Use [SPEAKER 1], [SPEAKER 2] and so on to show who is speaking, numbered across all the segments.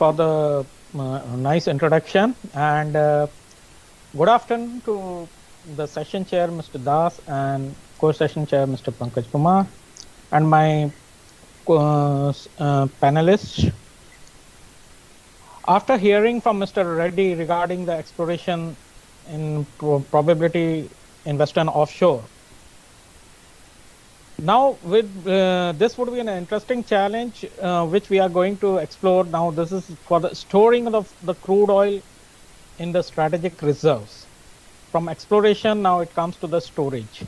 [SPEAKER 1] for the nice introduction, and good afternoon to the session chair, Mr. Das, and co-session chair, Mr. Pankaj Kumar, and my panelists. After hearing from Mr. Reddy regarding the exploration in probability in Western offshore, now with this would be an interesting challenge which we are going to explore now. This is for the storing of the crude oil in the strategic reserves. From exploration, now it comes to the storage.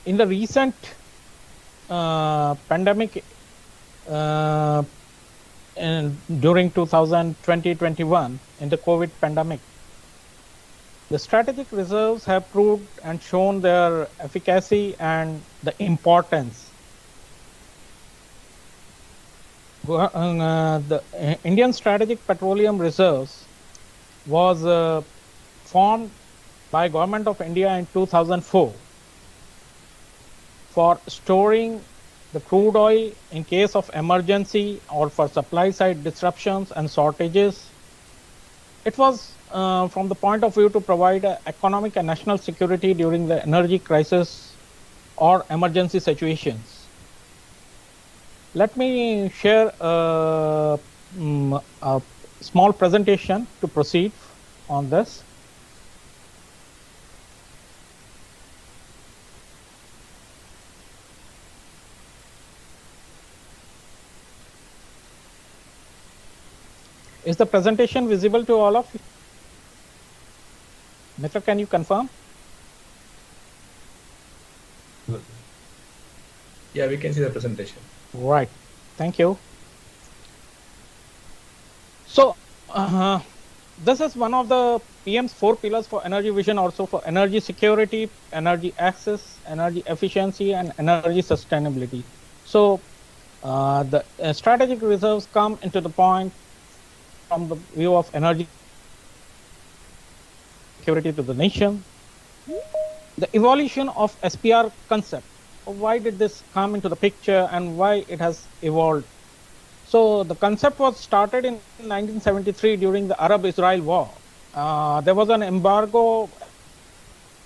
[SPEAKER 1] In the recent pandemic during 2020-21, in the COVID pandemic, the strategic reserves have proved and shown their efficacy and the importance. The Indian Strategic Petroleum Reserves was formed by Government of India in 2004 for storing the crude oil in case of emergency or for supply side disruptions and shortages. It was from the point of view to provide economic and national security during the energy crisis or emergency situations. Let me share a small presentation to proceed on this. Is the presentation visible to all of you? Mitra, can you confirm?
[SPEAKER 2] Yeah, we can see the presentation.
[SPEAKER 1] Right. Thank you. So, this is one of the PM's 4 pillars for energy vision, also for energy security, energy access, energy efficiency, and energy sustainability. So, the strategic reserves come into the point from the view of energy security to the nation. The evolution of SPR concept. Why did this come into the picture and why it has evolved? So the concept was started in 1973 during the Arab-Israel war. There was an embargo,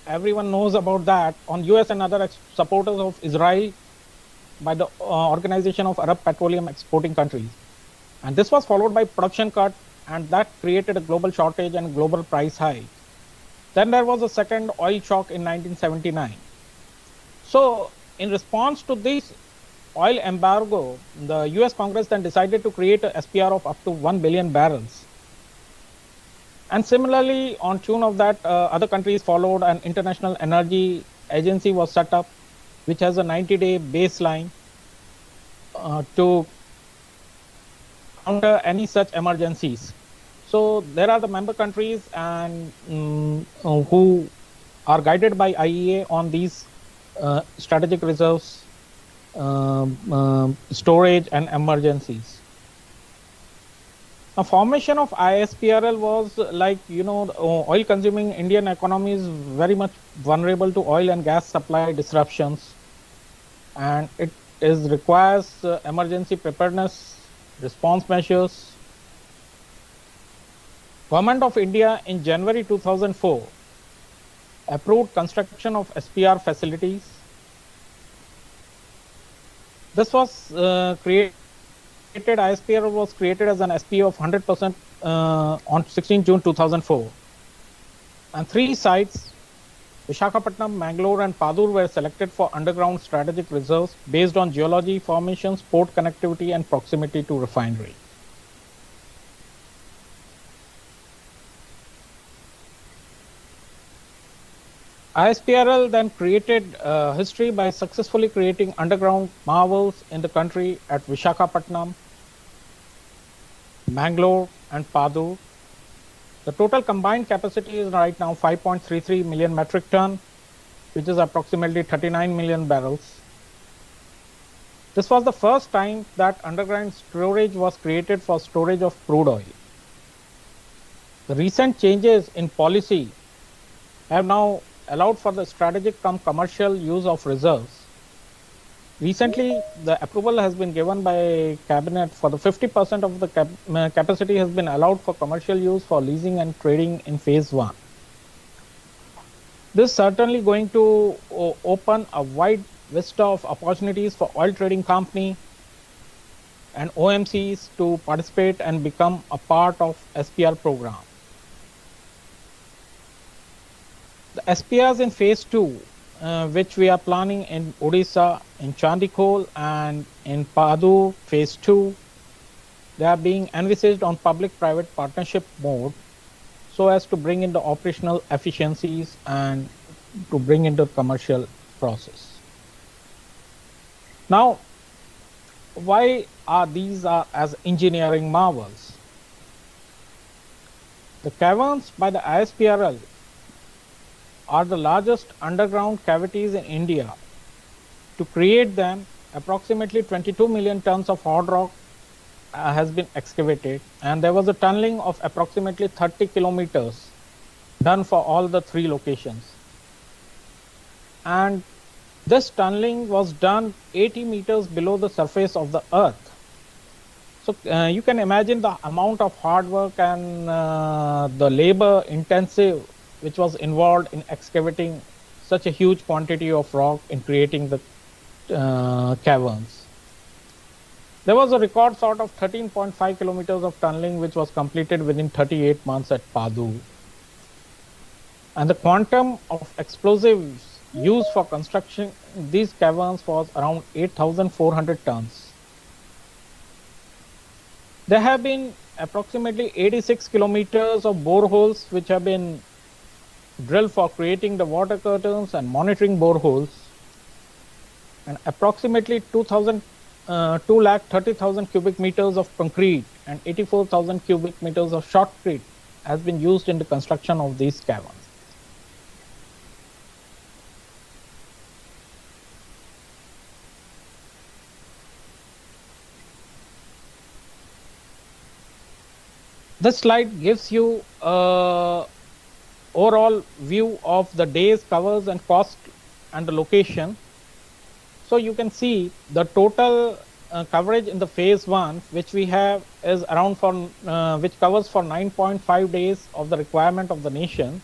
[SPEAKER 1] everyone knows about that, on US and other supporters of Israel by the Organization of Arab Petroleum Exporting Countries. And this was followed by production cut, and that created a global shortage and global price hike. Then there was a second oil shock in 1979. So in response to this oil embargo, the US Congress then decided to create a SPR of up to 1 billion barrels. And similarly, on tune of that, other countries followed. An International Energy Agency was set up, which has a 90-day baseline to counter any such emergencies. So there are the member countries and who are guided by IEA on these strategic reserves, storage and emergencies. Now, formation of ISPRL was like, oil consuming Indian economy is very much vulnerable to oil and gas supply disruptions, and it requires emergency preparedness, response measures. Government of India in January 2004 approved construction of SPR facilities. This was ISPR was created as an SP of 100% on 16 June 2004. And 3 sites, Visakhapatnam, Mangalore and Padur, were selected for underground strategic reserves based on geology, formations, port connectivity and proximity to refinery. ISPRL then created history by successfully creating underground marvels in the country at Visakhapatnam, Mangalore and Padur. The total combined capacity is right now 5.33 million metric ton, which is approximately 39 million barrels. This was the first time that underground storage was created for storage of crude oil. The recent changes in policy have now allowed for the strategic cum commercial use of reserves. Recently, the approval has been given by cabinet for the 50% of the capacity has been allowed for commercial use for leasing and trading in phase 1. This is certainly going to open a wide vista of opportunities for oil trading company and OMCs to participate and become a part of SPR program. The SPRs in phase 2, which we are planning in Odisha, in Chandikhol and in Padur phase 2, they are being envisaged on public-private partnership mode so as to bring in the operational efficiencies and to bring into commercial process. Now, why are these as engineering marvels? The caverns by the ISPRL are the largest underground cavities in India. To create them, approximately 22 million tons of hard rock has been excavated, and there was a tunneling of approximately 30 kilometers done for all the 3 locations. And this tunneling was done 80 meters below the surface of the earth. So you can imagine the amount of hard work and the labor intensive which was involved in excavating such a huge quantity of rock in creating the caverns. There was a record sort of 13.5 kilometers of tunneling which was completed within 38 months at Padur. And the quantum of explosives used for construction these caverns was around 8,400 tons. There have been approximately 86 kilometers of boreholes which have been drilled for creating the water curtains and monitoring boreholes, and approximately 230,000 cubic meters of concrete and 84,000 cubic meters of shotcrete has been used in the construction of these caverns. This slide gives you a overall view of the days, covers and cost and the location. So you can see the total coverage in the phase 1 which we have is around for which covers for 9.5 days of the requirement of the nation,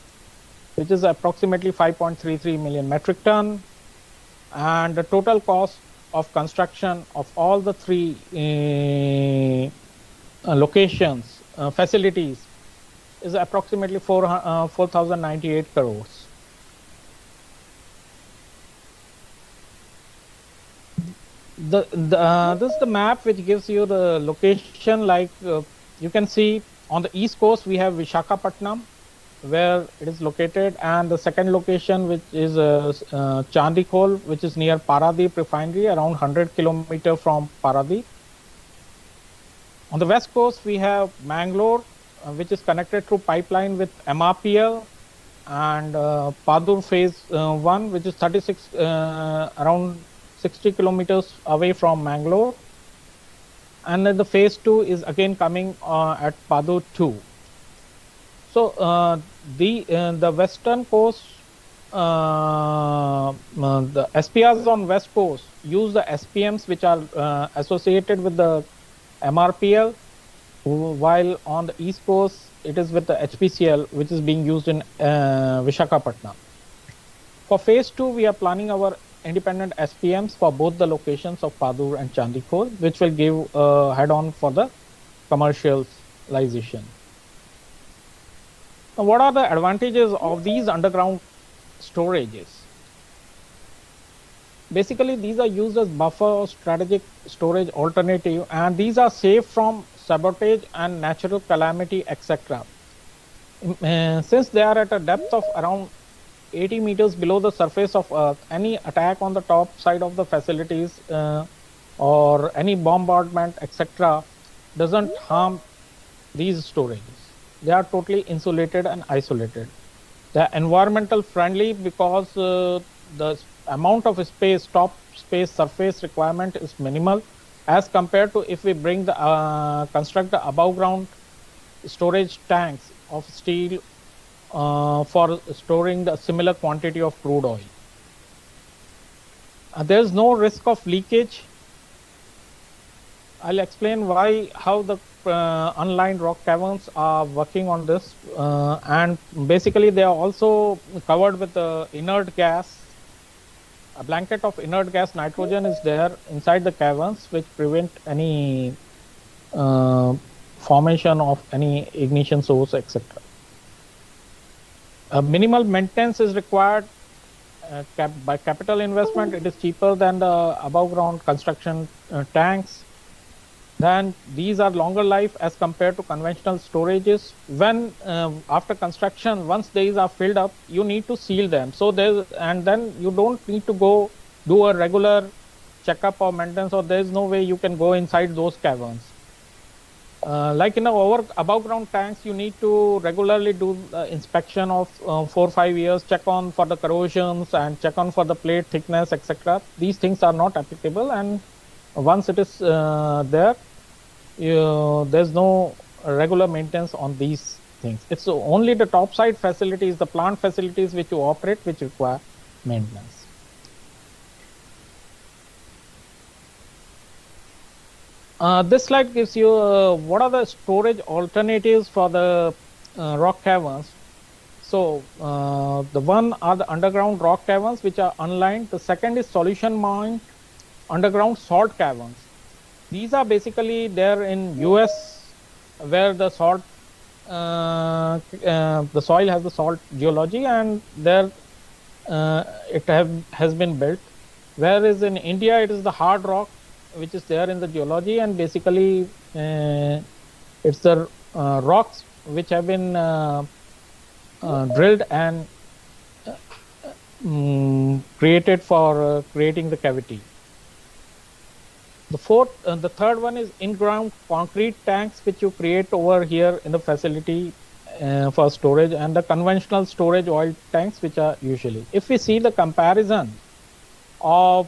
[SPEAKER 1] which is approximately 5.33 million metric ton, and the total cost of construction of all the 3 locations facilities is approximately 4,098 crores. This is the map which gives you the location. Like you can see on the east coast we have Visakhapatnam where it is located, and the second location which is Chandikhol, which is near Paradeep refinery, around 100 kilometers from Paradeep. On the west coast we have Mangalore, which is connected through pipeline with MRPL, and Padur phase 1, which is 36 around 60 kilometers away from Mangalore, and then the phase 2 is again coming at Padur 2. So the western coast, the SPRs on west coast use the SPMs which are associated with the MRPL, while on the east coast it is with the HPCL which is being used in Visakhapatnam. For phase 2 we are planning our independent SPMs for both the locations of Padur and Chandikhol, which will give head-on for the commercialization. Now, what are the advantages of these underground storages? Basically, these are used as buffer or strategic storage alternative, and these are safe from sabotage and natural calamity, etc. Since they are at a depth of around 80 meters below the surface of Earth, any attack on the top side of the facilities or any bombardment, etc., doesn't harm these storages. They are totally insulated and isolated. They are environmental friendly because the amount of space, top space surface requirement is minimal as compared to if we bring the construct the above ground storage tanks of steel for storing the similar quantity of crude oil. There's no risk of leakage. I'll explain how the unlined rock caverns are working on this. And basically, they are also covered with inert gas. A blanket of inert gas nitrogen is there inside the caverns, which prevent any uh, formation of any ignition source, etc. Minimal maintenance is required by capital investment. It is cheaper than the above ground construction tanks. Then these are longer life as compared to conventional storages. When after construction, once these are filled up, you need to seal them. So then you don't need to go do a regular checkup or maintenance, or there's no way you can go inside those caverns. Like in our above ground tanks, you need to regularly do inspection of 4 or 5 years, check on for the corrosions and check on for the plate thickness, etc. These things are not applicable, and once it is there, there's no regular maintenance on these things. It's only the topside facilities, the plant facilities which you operate, which require maintenance. This slide gives you what are the storage alternatives for the rock caverns. So the one are the underground rock caverns, which are unlined. The second is solution mine underground salt caverns. These are basically there in US, where the salt, the soil has the salt geology, and there has been built. Whereas in India, it is the hard rock, which is there in the geology, and basically it's the rocks which have been drilled and created for creating the cavity. The third one is in-ground concrete tanks, which you create over here in the facility for storage, and the conventional storage oil tanks, which are usually. If we see the comparison of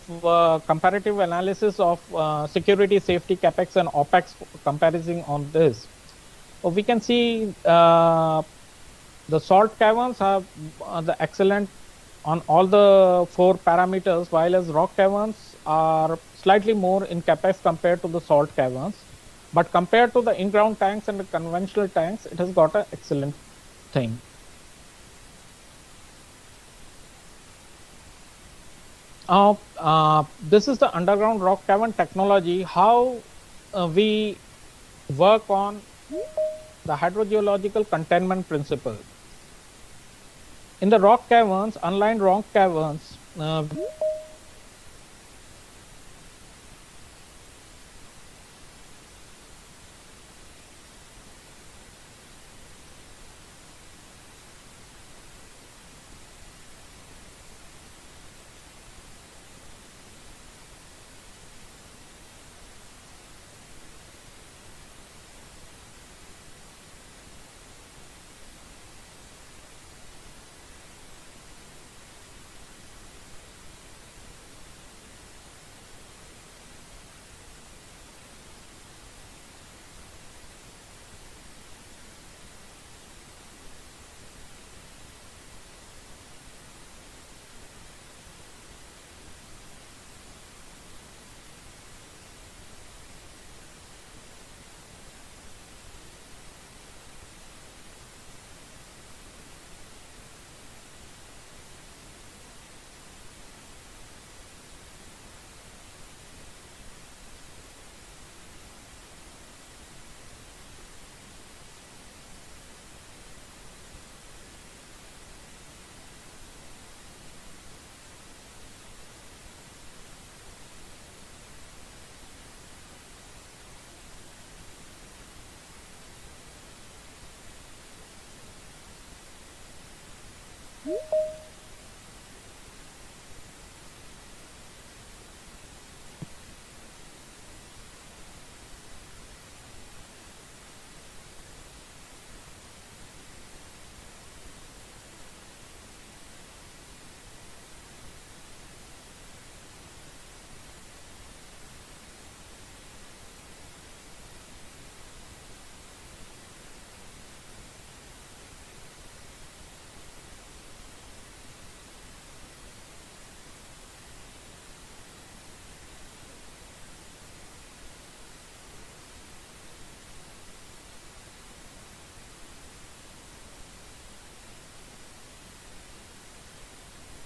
[SPEAKER 1] comparative analysis of security, safety, capex, and opex comparison on this, we can see the salt caverns are the excellent on all the 4 parameters, while as rock caverns are slightly more in capex compared to the salt caverns. But compared to the in-ground tanks and the conventional tanks, it has got an excellent thing. This is the underground rock cavern technology, how we work on the hydrogeological containment principle. In the rock caverns, unlined rock caverns,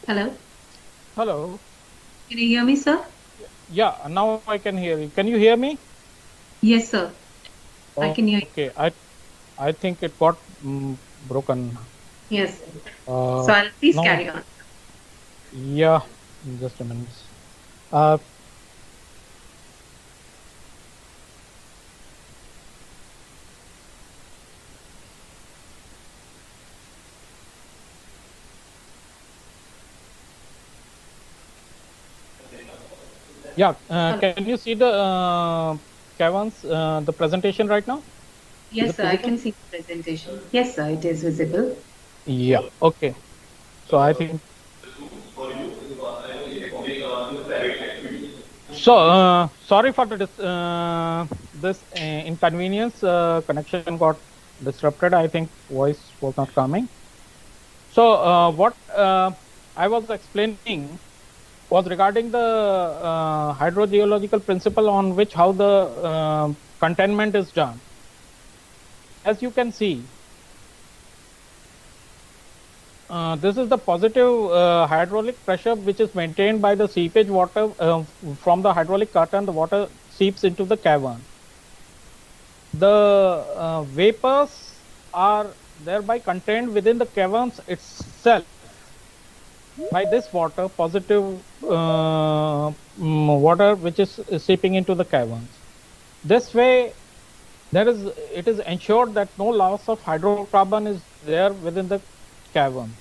[SPEAKER 3] Hello.
[SPEAKER 1] Hello.
[SPEAKER 3] Can you hear me, sir?
[SPEAKER 1] Yeah, now I can hear you. Can you hear me?
[SPEAKER 3] Yes, sir. I can hear you.
[SPEAKER 1] Okay. I think it got broken.
[SPEAKER 3] Yes.
[SPEAKER 1] Uh,
[SPEAKER 3] So I'll please
[SPEAKER 1] no.
[SPEAKER 3] carry on.
[SPEAKER 1] Yeah. Just a minute. Uh, yeah.
[SPEAKER 3] Hello.
[SPEAKER 1] Can you see the caverns, the presentation right now? Is
[SPEAKER 3] Yes,
[SPEAKER 1] it
[SPEAKER 3] sir. I
[SPEAKER 1] visible?
[SPEAKER 3] can see the presentation. Yes, sir. It is visible.
[SPEAKER 1] Yeah. Okay. So I think so. Sorry for the this inconvenience. Connection got disrupted. I think voice was not coming. So what I was explaining was regarding the hydrogeological principle on which how the containment is done. As you can see, this is the positive hydraulic pressure which is maintained by the seepage water from the hydraulic curtain. The water seeps into the cavern. The vapors are thereby contained within the caverns itself by this water, positive water which is seeping into the caverns. This way, it is ensured that no loss of hydrocarbon is there within the caverns.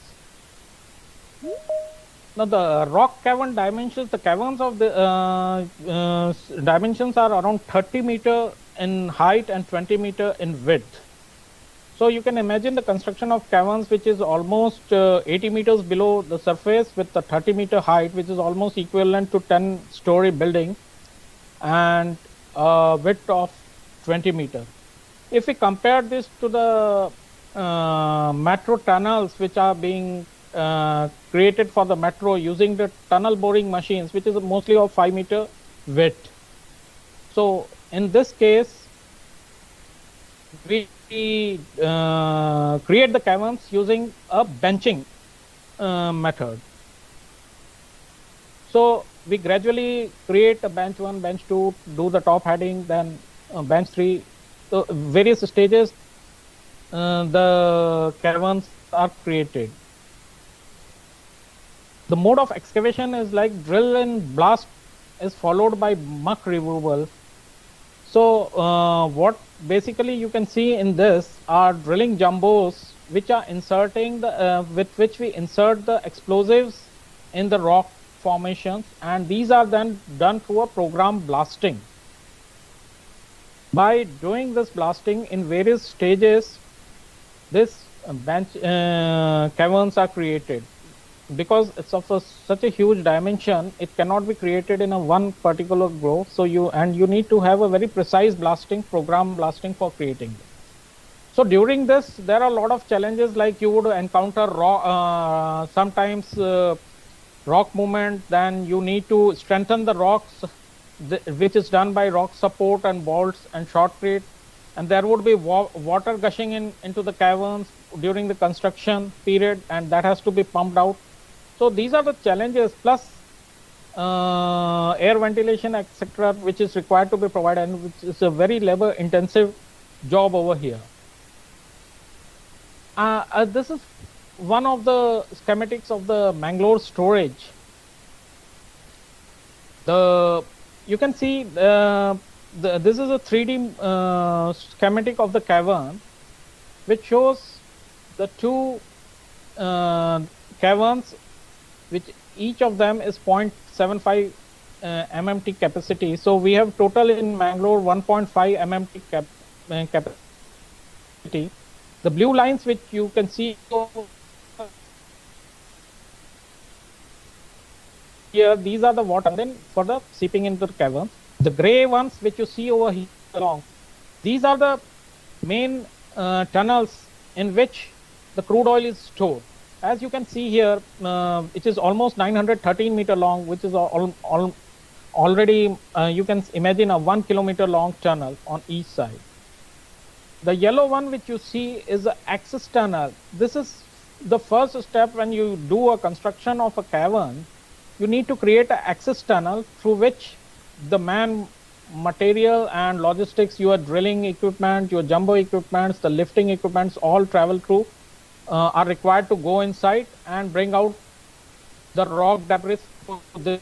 [SPEAKER 1] Now, the rock cavern dimensions, the caverns of the dimensions are around 30 meter in height and 20 meter in width. So you can imagine the construction of caverns, which is almost 80 meters below the surface with a 30-meter height, which is almost equivalent to 10-story building, and width of 20 meters. If we compare this to the metro tunnels, which are being created for the metro using the tunnel boring machines, which is mostly of 5-meter width. So in this case, we create the caverns using a benching method. So we gradually create a bench 1, bench 2, do the top heading, then bench 3. So various stages, the caverns are created. The mode of excavation is like drill and blast is followed by muck removal. So what basically you can see in this are drilling jumbos which are inserting the with which we insert the explosives in the rock formations, and these are then done through a program blasting. By doing this blasting in various stages, this bench caverns are created. Because it's of such a huge dimension, it cannot be created in a one particular groove. So you need to have a very precise blasting, program blasting for creating it. So during this, there are a lot of challenges, like you would encounter rock, sometimes rock movement. Then you need to strengthen the rocks, which is done by rock support and bolts and shotcrete. And there would be water gushing into the caverns during the construction period, and that has to be pumped out. So these are the challenges, plus air ventilation, etc., which is required to be provided, and which is a very labor-intensive job over here. This is one of the schematics of the Mangalore storage. You can see this is a 3D schematic of the cavern, which shows the two caverns, which each of them is 0.75 MMT capacity. So we have total in Mangalore 1.5 MMT capacity. The blue lines which you can see here, these are the water then for the seeping into the caverns. The gray ones which you see over here along, these are the main tunnels in which the crude oil is stored. As you can see here, it is almost 913 meter long, which is already, you can imagine a 1 kilometer long tunnel on each side. The yellow one which you see is the access tunnel. This is the first step when you do a construction of a cavern, you need to create an access tunnel through which the material and logistics, your drilling equipment, your jumbo equipments, the lifting equipments all travel through, are required to go inside and bring out the rock debris for this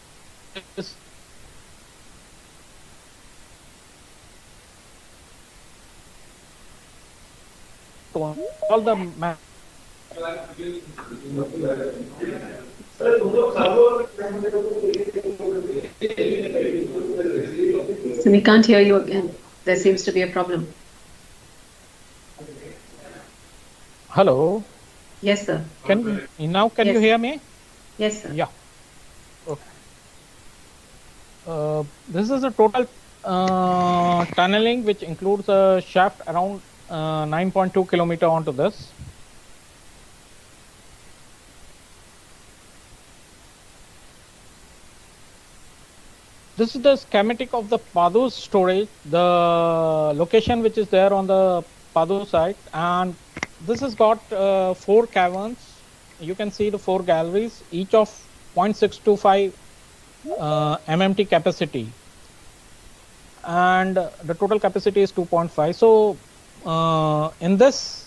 [SPEAKER 1] all the
[SPEAKER 3] So we can't hear you again. There seems to be a problem.
[SPEAKER 1] Hello.
[SPEAKER 3] Yes, sir.
[SPEAKER 1] Can you
[SPEAKER 3] Yes.
[SPEAKER 1] hear me?
[SPEAKER 3] Yes, sir.
[SPEAKER 1] Yeah. Okay. This is a total tunneling which includes a shaft around 9.2 kilometer onto this. This is the schematic of the Padur storage, the location which is there on the Padur site, and this has got 4 caverns. You can see the 4 galleries, each of 0.625 MMT capacity, and the total capacity is 2.5. So in this,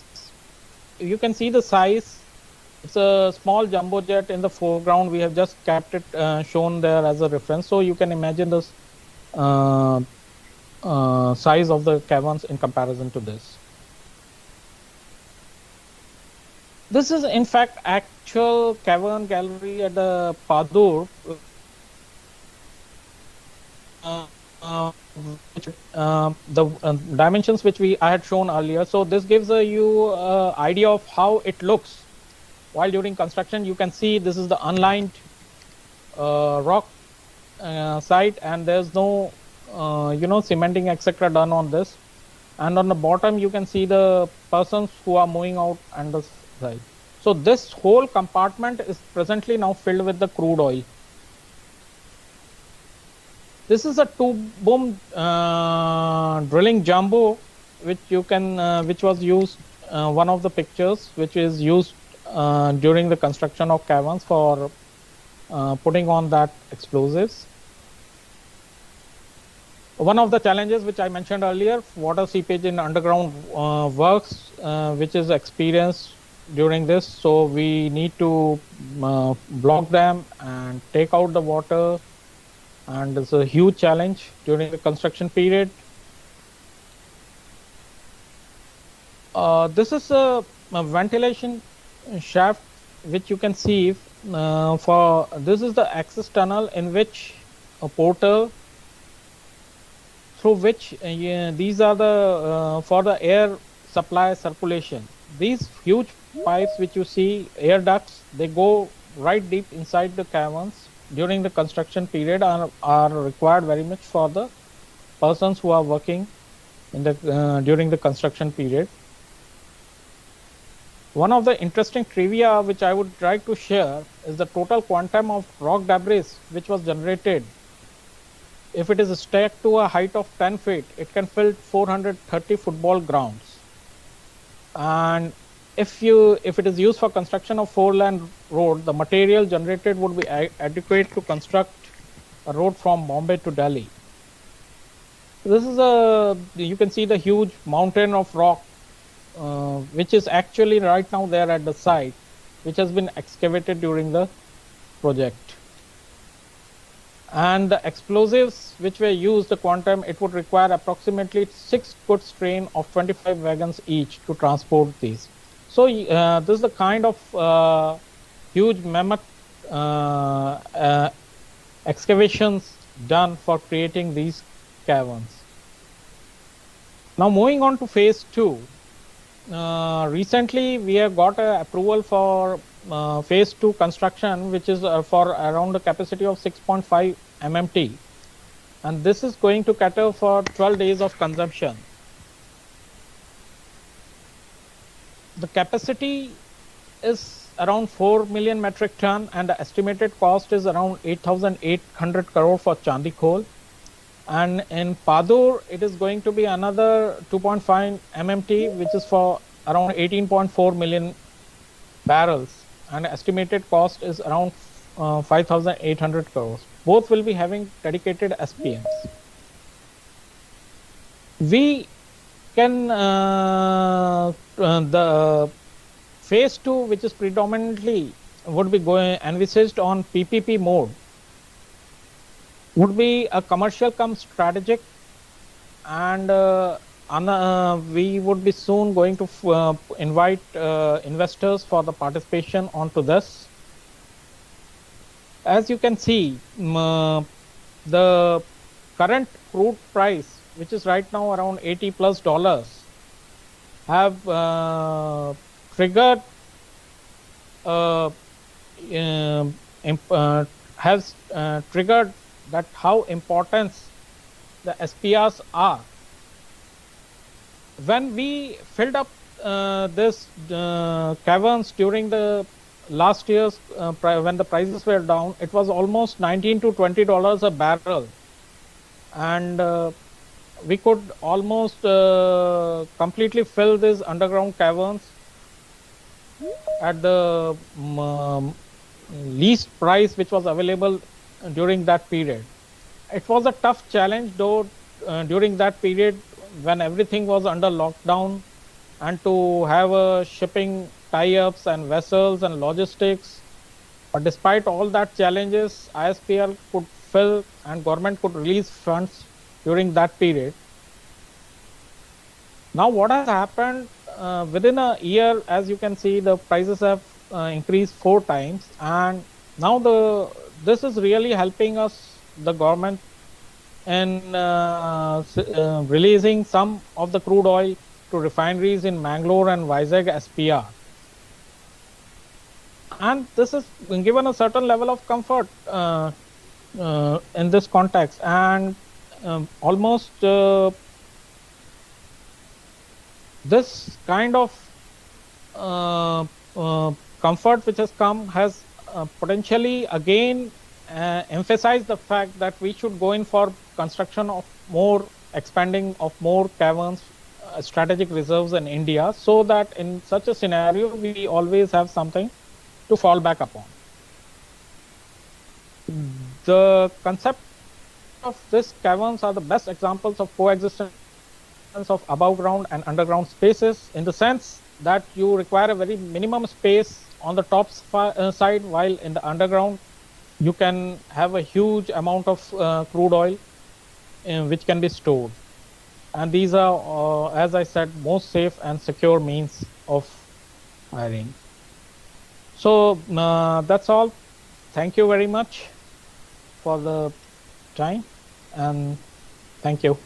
[SPEAKER 1] you can see the size. It's a small jumbo jet in the foreground. We have just kept it shown there as a reference, so you can imagine the size of the caverns in comparison to this. This is in fact actual cavern gallery at the Padur. The dimensions which I had shown earlier. So this gives you idea of how it looks while during construction. You can see this is the unlined rock site, and there's no cementing etc. done on this. And on the bottom you can see the persons who are moving out and the side. So this whole compartment is presently now filled with the crude oil. This is a 2-boom drilling jumbo, which you can, which was used, one of the pictures, which is used during the construction of caverns for putting on that explosives. One of the challenges which I mentioned earlier, water seepage in underground works, which is experienced during this. So we need to block them and take out the water, and it's a huge challenge during the construction period. This is a ventilation shaft which you can see for this is the access tunnel in which a portal through which these are the for the air supply circulation. These huge pipes which you see, air ducts, they go right deep inside the caverns during the construction period, are required very much for the persons who are working in the during the construction period. One of the interesting trivia which I would like to share is the total quantum of rock debris which was generated. If it is stacked to a height of 10 feet, it can fill 430 football grounds. And if it is used for construction of 4-lane road, the material generated would be adequate to construct a road from Bombay to Delhi. This is you can see the huge mountain of rock which is actually right now there at the site, which has been excavated during the project. And the explosives which were used, the quantum, it would require approximately 6 goods train of 25 wagons each to transport these. So this is the kind of huge mammoth excavations done for creating these caverns. Now moving on to phase 2. Recently we have got approval for phase 2 construction, which is for around a capacity of 6.5 MMT, and this is going to cater for 12 days of consumption. The capacity is around 4 million metric ton, and the estimated cost is around 8,800 crore for Chandikhol. And in Padur, it is going to be another 2.5 MMT, which is for around 18.4 million barrels, and estimated cost is around 5,800 crores. Both will be having dedicated SPMs. We can the phase 2, which is predominantly would be going envisaged on PPP mode, would be a commercial cum strategic, and we would be soon going to invite investors for the participation onto this. As you can see, the current crude price, which is right now around $80+, have triggered has triggered that how important the SPRs are. When we filled up this caverns during the last year's when the prices were down, it was almost $19 to $20 a barrel, and we could almost completely fill these underground caverns at the least price which was available during that period. It was a tough challenge though during that period when everything was under lockdown, and to have shipping tie-ups and vessels and logistics. But despite all that challenges, ISPR could fill and government could release funds during that period. Now what has happened within a year, as you can see, the prices have increased 4 times, and now this is really helping us, the government, in releasing some of the crude oil to refineries in Mangalore and Vizag SPR. And this has given a certain level of comfort in this context, and almost this kind of comfort which has come has potentially again emphasized the fact that we should go in for construction of expanding of more caverns, strategic reserves in India, so that in such a scenario we always have something to fall back upon. The concept of these caverns are the best examples of coexistence of above ground and underground spaces, in the sense that you require a very minimum space on the top side, while in the underground you can have a huge amount of crude oil which can be stored. And these are, as I said, most safe and secure means of hiring. So that's all. Thank you very much for the time, and thank you.